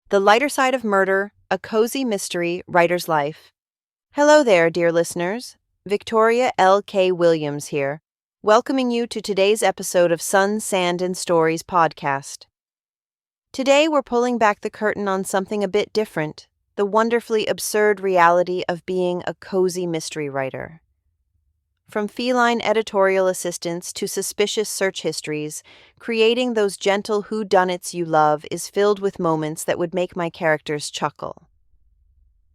The Lighter Side of Murder, a Cozy Mystery Writer's Life. Hello there, dear listeners. Victoria L.K. Williams here, welcoming you to today's episode of Sun, Sand, and Stories podcast. Today we're pulling back the curtain on something a bit different, the wonderfully absurd reality of being a cozy mystery writer. From feline editorial assistants to suspicious search histories, creating those gentle whodunits you love is filled with moments that would make my characters chuckle.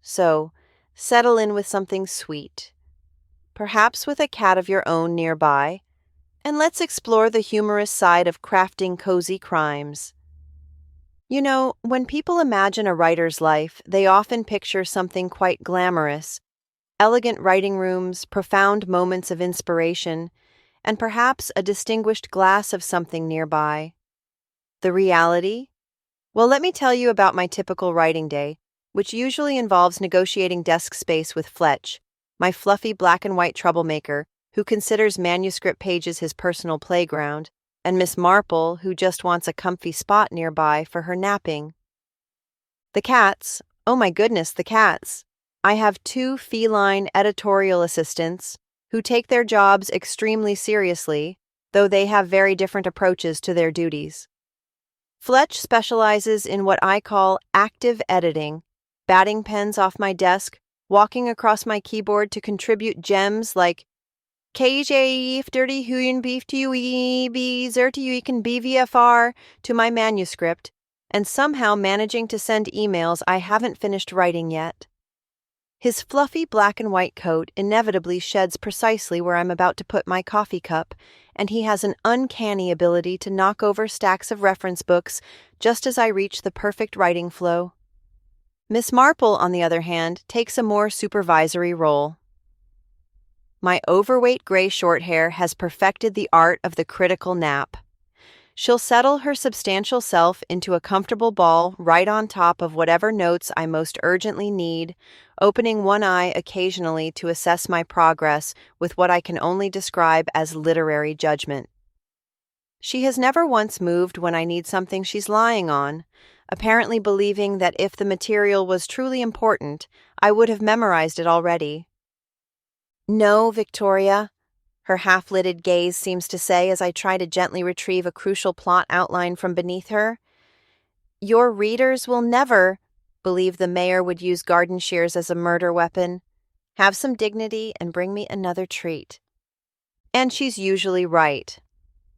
So, settle in with something sweet, perhaps with a cat of your own nearby, and let's explore the humorous side of crafting cozy crimes. You know, when people imagine a writer's life, they often picture something quite glamorous. Elegant writing rooms, profound moments of inspiration, and perhaps a distinguished glass of something nearby. The reality? Well, let me tell you about my typical writing day, which usually involves negotiating desk space with Fletch, my fluffy black and white troublemaker who considers manuscript pages his personal playground, and Miss Marple, who just wants a comfy spot nearby for her napping. The cats, oh my goodness, the cats. I have two feline editorial assistants who take their jobs extremely seriously, though they have very different approaches to their duties. Fletch specializes in what I call active editing, batting pens off my desk, walking across my keyboard to contribute gems like KJ dirty huyen beef to you be zerty you can BVFR to my manuscript, and somehow managing to send emails I haven't finished writing yet. His fluffy black and white coat inevitably sheds precisely where I'm about to put my coffee cup, and he has an uncanny ability to knock over stacks of reference books just as I reach the perfect writing flow. Miss Marple, on the other hand, takes a more supervisory role. My overweight gray short hair has perfected the art of the critical nap. She'll settle her substantial self into a comfortable ball right on top of whatever notes I most urgently need, opening one eye occasionally to assess my progress with what I can only describe as literary judgment. She has never once moved when I need something she's lying on, apparently believing that if the material was truly important, I would have memorized it already. No, Victoria, her half-lidded gaze seems to say as I try to gently retrieve a crucial plot outline from beneath her. Your readers will never believe the mayor would use garden shears as a murder weapon. Have some dignity and bring me another treat. And she's usually right.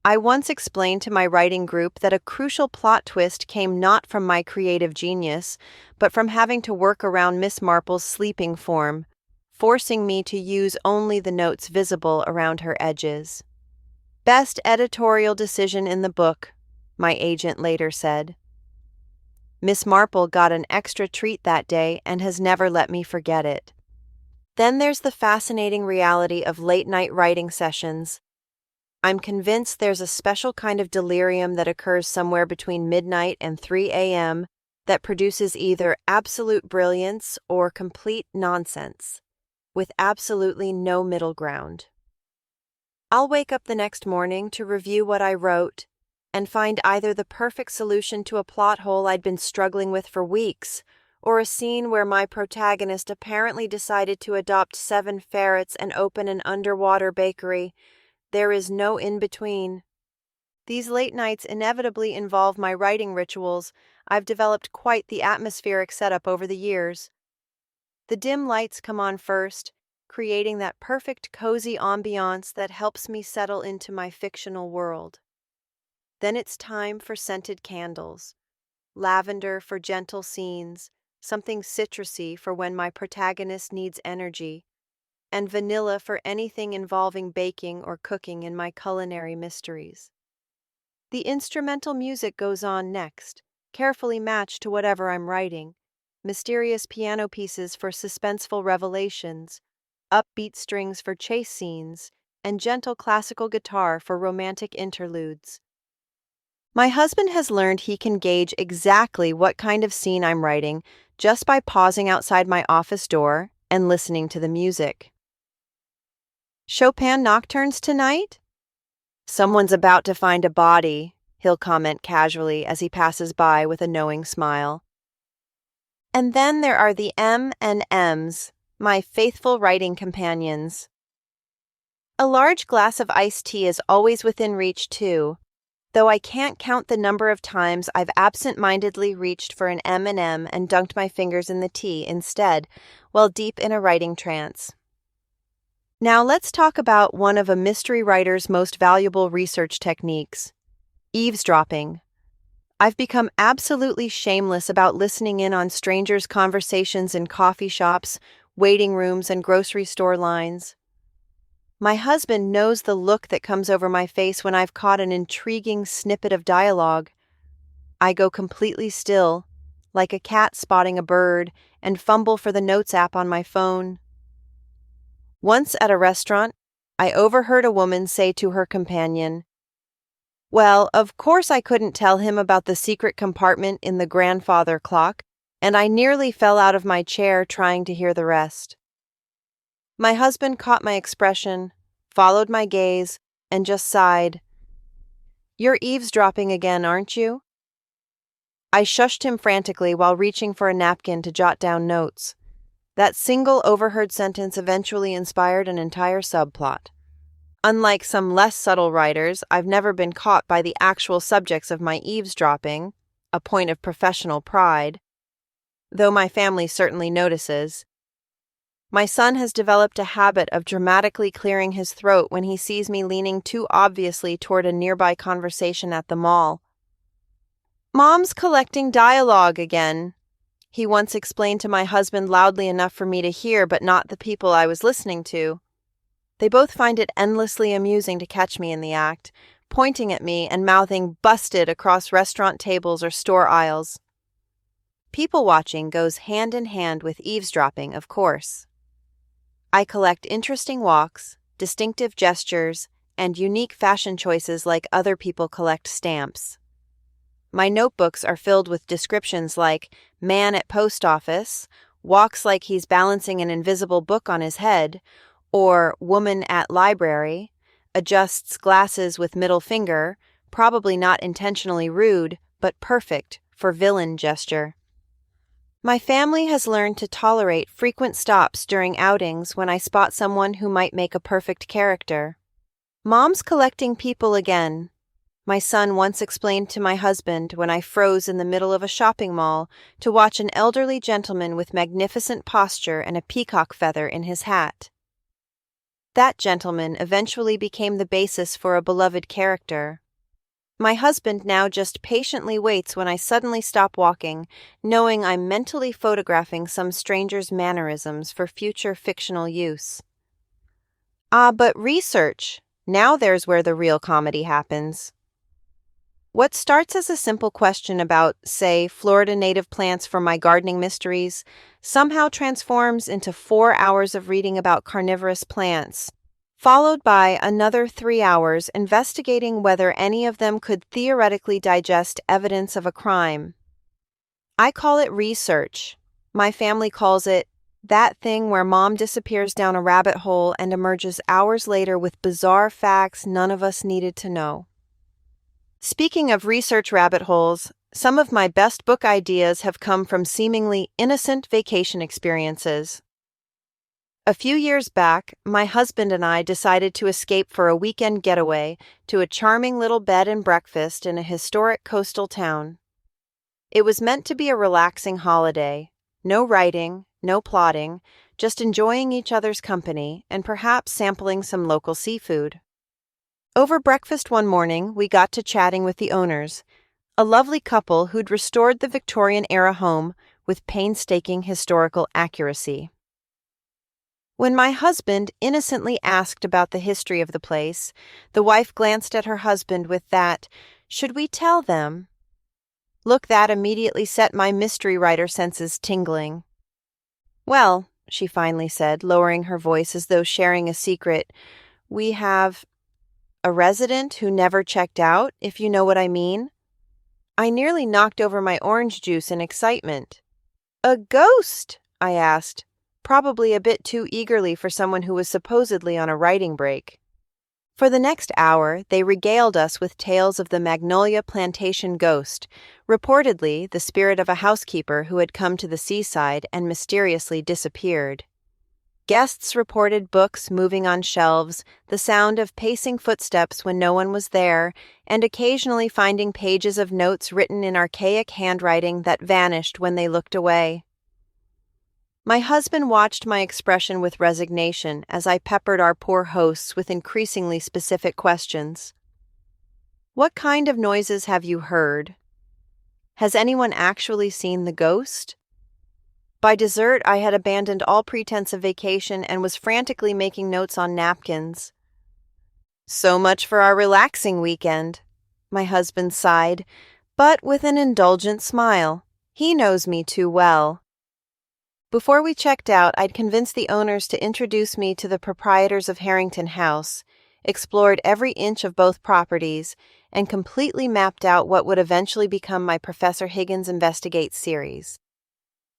I once explained to my writing group that a crucial plot twist came not from my creative genius, but from having to work around Miss Marple's sleeping form, forcing me to use only the notes visible around her edges. Best editorial decision in the book, my agent later said. Miss Marple got an extra treat that day and has never let me forget it. Then there's the fascinating reality of late-night writing sessions. I'm convinced there's a special kind of delirium that occurs somewhere between midnight and 3 a.m. that produces either absolute brilliance or complete nonsense, with absolutely no middle ground. I'll wake up the next morning to review what I wrote and find either the perfect solution to a plot hole I'd been struggling with for weeks, or a scene where my protagonist apparently decided to adopt 7 ferrets and open an underwater bakery. There is no in-between. These late nights inevitably involve my writing rituals. I've developed quite the atmospheric setup over the years. The dim lights come on first, creating that perfect cozy ambiance that helps me settle into my fictional world. Then it's time for scented candles, lavender for gentle scenes, something citrusy for when my protagonist needs energy, and vanilla for anything involving baking or cooking in my culinary mysteries. The instrumental music goes on next, carefully matched to whatever I'm writing. Mysterious piano pieces for suspenseful revelations, upbeat strings for chase scenes, and gentle classical guitar for romantic interludes. My husband has learned he can gauge exactly what kind of scene I'm writing just by pausing outside my office door and listening to the music. Chopin nocturnes tonight? Someone's about to find a body, he'll comment casually as he passes by with a knowing smile. And then there are the M&Ms, my faithful writing companions. A large glass of iced tea is always within reach, too, though I can't count the number of times I've absent-mindedly reached for an M&M and dunked my fingers in the tea instead, while deep in a writing trance. Now let's talk about one of a mystery writer's most valuable research techniques: eavesdropping. I've become absolutely shameless about listening in on strangers' conversations in coffee shops, waiting rooms, and grocery store lines. My husband knows the look that comes over my face when I've caught an intriguing snippet of dialogue. I go completely still, like a cat spotting a bird, and fumble for the notes app on my phone. Once at a restaurant, I overheard a woman say to her companion, "Well, of course I couldn't tell him about the secret compartment in the grandfather clock, and I nearly fell out of my chair trying to hear the rest." My husband caught my expression, followed my gaze, and just sighed. "You're eavesdropping again, aren't you?" I shushed him frantically while reaching for a napkin to jot down notes. That single overheard sentence eventually inspired an entire subplot. Unlike some less subtle writers, I've never been caught by the actual subjects of my eavesdropping, a point of professional pride, though my family certainly notices. My son has developed a habit of dramatically clearing his throat when he sees me leaning too obviously toward a nearby conversation at the mall. "Mom's collecting dialogue again," he once explained to my husband loudly enough for me to hear, but not the people I was listening to. They both find it endlessly amusing to catch me in the act, pointing at me and mouthing "busted" across restaurant tables or store aisles. People watching goes hand in hand with eavesdropping, of course. I collect interesting walks, distinctive gestures, and unique fashion choices like other people collect stamps. My notebooks are filled with descriptions like "man at post office," "walks like he's balancing an invisible book on his head," or "woman at library," "adjusts glasses with middle finger," probably not intentionally rude, but perfect for villain gesture. My family has learned to tolerate frequent stops during outings when I spot someone who might make a perfect character. "Mom's collecting people again," my son once explained to my husband when I froze in the middle of a shopping mall to watch an elderly gentleman with magnificent posture and a peacock feather in his hat. That gentleman eventually became the basis for a beloved character. My husband now just patiently waits when I suddenly stop walking, knowing I'm mentally photographing some stranger's mannerisms for future fictional use. But research. Now there's where the real comedy happens. What starts as a simple question about, say, Florida native plants for my gardening mysteries somehow transforms into 4 hours of reading about carnivorous plants, followed by another 3 hours investigating whether any of them could theoretically digest evidence of a crime. I call it research. My family calls it that thing where mom disappears down a rabbit hole and emerges hours later with bizarre facts none of us needed to know. Speaking of research rabbit holes, some of my best book ideas have come from seemingly innocent vacation experiences. A few years back, my husband and I decided to escape for a weekend getaway to a charming little bed and breakfast in a historic coastal town. It was meant to be a relaxing holiday. No writing, no plotting, just enjoying each other's company and perhaps sampling some local seafood. Over breakfast one morning, we got to chatting with the owners, a lovely couple who'd restored the Victorian-era home with painstaking historical accuracy. When my husband innocently asked about the history of the place, the wife glanced at her husband with that, "Should we tell them?" look that immediately set my mystery writer senses tingling. "Well," she finally said, lowering her voice as though sharing a secret, "we have a resident who never checked out, if you know what I mean." I nearly knocked over my orange juice in excitement. "A ghost?" I asked, probably a bit too eagerly for someone who was supposedly on a writing break. For the next hour, they regaled us with tales of the Magnolia Plantation ghost, reportedly the spirit of a housekeeper who had come to the seaside and mysteriously disappeared. Guests reported books moving on shelves, the sound of pacing footsteps when no one was there, and occasionally finding pages of notes written in archaic handwriting that vanished when they looked away. My husband watched my expression with resignation as I peppered our poor hosts with increasingly specific questions. What kind of noises have you heard? Has anyone actually seen the ghost? By dessert, I had abandoned all pretense of vacation and was frantically making notes on napkins. So much for our relaxing weekend, my husband sighed, but with an indulgent smile. He knows me too well. Before we checked out, I'd convinced the owners to introduce me to the proprietors of Harrington House, explored every inch of both properties, and completely mapped out what would eventually become my Professor Higgins Investigates series.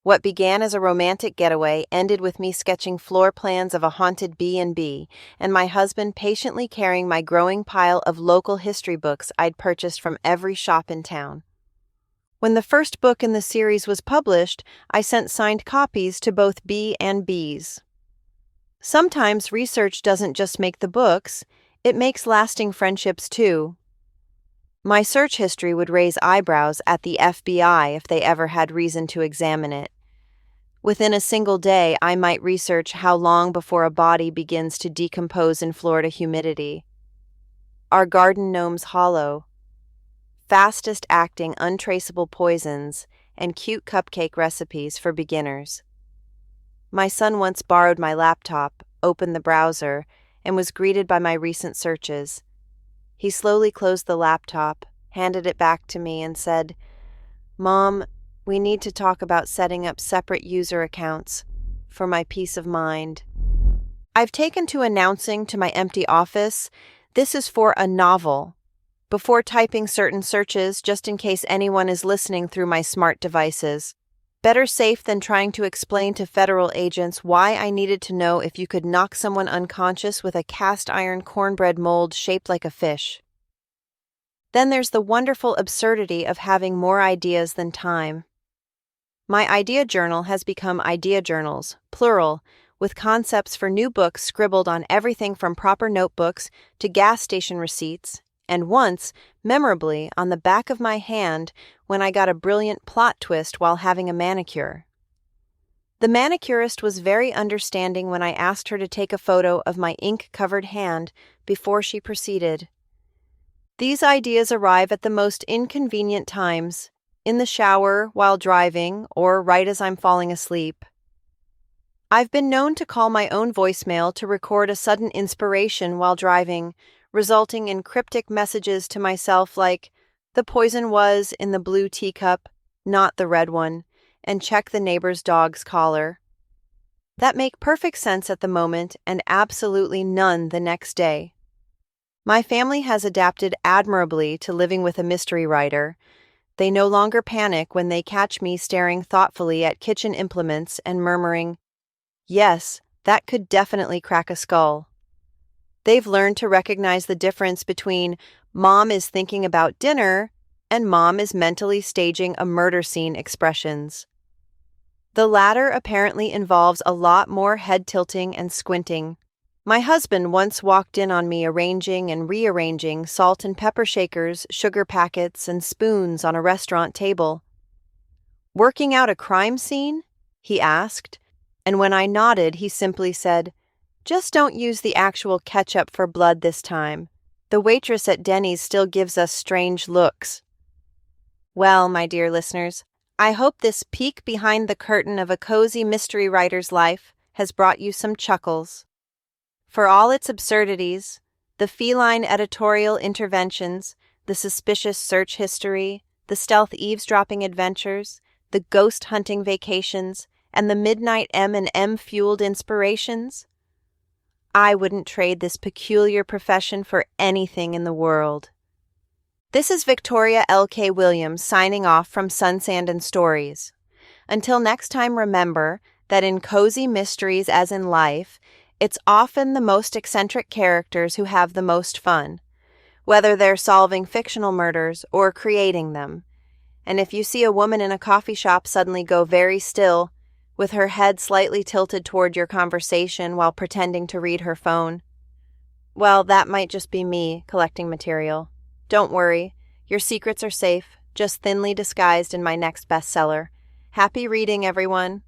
What began as a romantic getaway ended with me sketching floor plans of a haunted B&B, and my husband patiently carrying my growing pile of local history books I'd purchased from every shop in town. When the first book in the series was published, I sent signed copies to both B and Bs. Sometimes research doesn't just make the books, it makes lasting friendships too. My search history would raise eyebrows at the FBI if they ever had reason to examine it. Within a single day, I might research how long before a body begins to decompose in Florida humidity. Our garden gnome's hollow. Fastest-acting untraceable poisons and cute cupcake recipes for beginners. My son once borrowed my laptop, opened the browser, and was greeted by my recent searches. He slowly closed the laptop, handed it back to me, and said, "Mom, we need to talk about setting up separate user accounts for my peace of mind." I've taken to announcing to my empty office, "This is for a novel," before typing certain searches just in case anyone is listening through my smart devices. Better safe than trying to explain to federal agents why I needed to know if you could knock someone unconscious with a cast iron cornbread mold shaped like a fish. Then there's the wonderful absurdity of having more ideas than time. My idea journal has become idea journals, plural, with concepts for new books scribbled on everything from proper notebooks to gas station receipts, and once, memorably, on the back of my hand when I got a brilliant plot twist while having a manicure. The manicurist was very understanding when I asked her to take a photo of my ink-covered hand before she proceeded. These ideas arrive at the most inconvenient times, in the shower, while driving, or right as I'm falling asleep. I've been known to call my own voicemail to record a sudden inspiration while driving, resulting in cryptic messages to myself like, "The poison was in the blue teacup, not the red one, and check the neighbor's dog's collar." That make perfect sense at the moment and absolutely none the next day. My family has adapted admirably to living with a mystery writer. They no longer panic when they catch me staring thoughtfully at kitchen implements and murmuring, "Yes, that could definitely crack a skull." They've learned to recognize the difference between "Mom is thinking about dinner" and "Mom is mentally staging a murder scene" expressions. The latter apparently involves a lot more head tilting and squinting. My husband once walked in on me arranging and rearranging salt and pepper shakers, sugar packets, and spoons on a restaurant table. "Working out a crime scene?" he asked, and when I nodded, he simply said, "Just don't use the actual ketchup for blood this time. The waitress at Denny's still gives us strange looks." Well, my dear listeners, I hope this peek behind the curtain of a cozy mystery writer's life has brought you some chuckles. For all its absurdities, the feline editorial interventions, the suspicious search history, the stealth eavesdropping adventures, the ghost hunting vacations, and the midnight M&M fueled inspirations, I wouldn't trade this peculiar profession for anything in the world. This is Victoria L.K. Williams signing off from Sun, Sand, and Stories. Until next time, remember that in cozy mysteries as in life, It's often the most eccentric characters who have the most fun, whether they're solving fictional murders or creating them. And if you see a woman in a coffee shop suddenly go very still, with her head slightly tilted toward your conversation while pretending to read her phone, well, that might just be me collecting material. Don't worry, your secrets are safe, just thinly disguised in my next bestseller. Happy reading, everyone!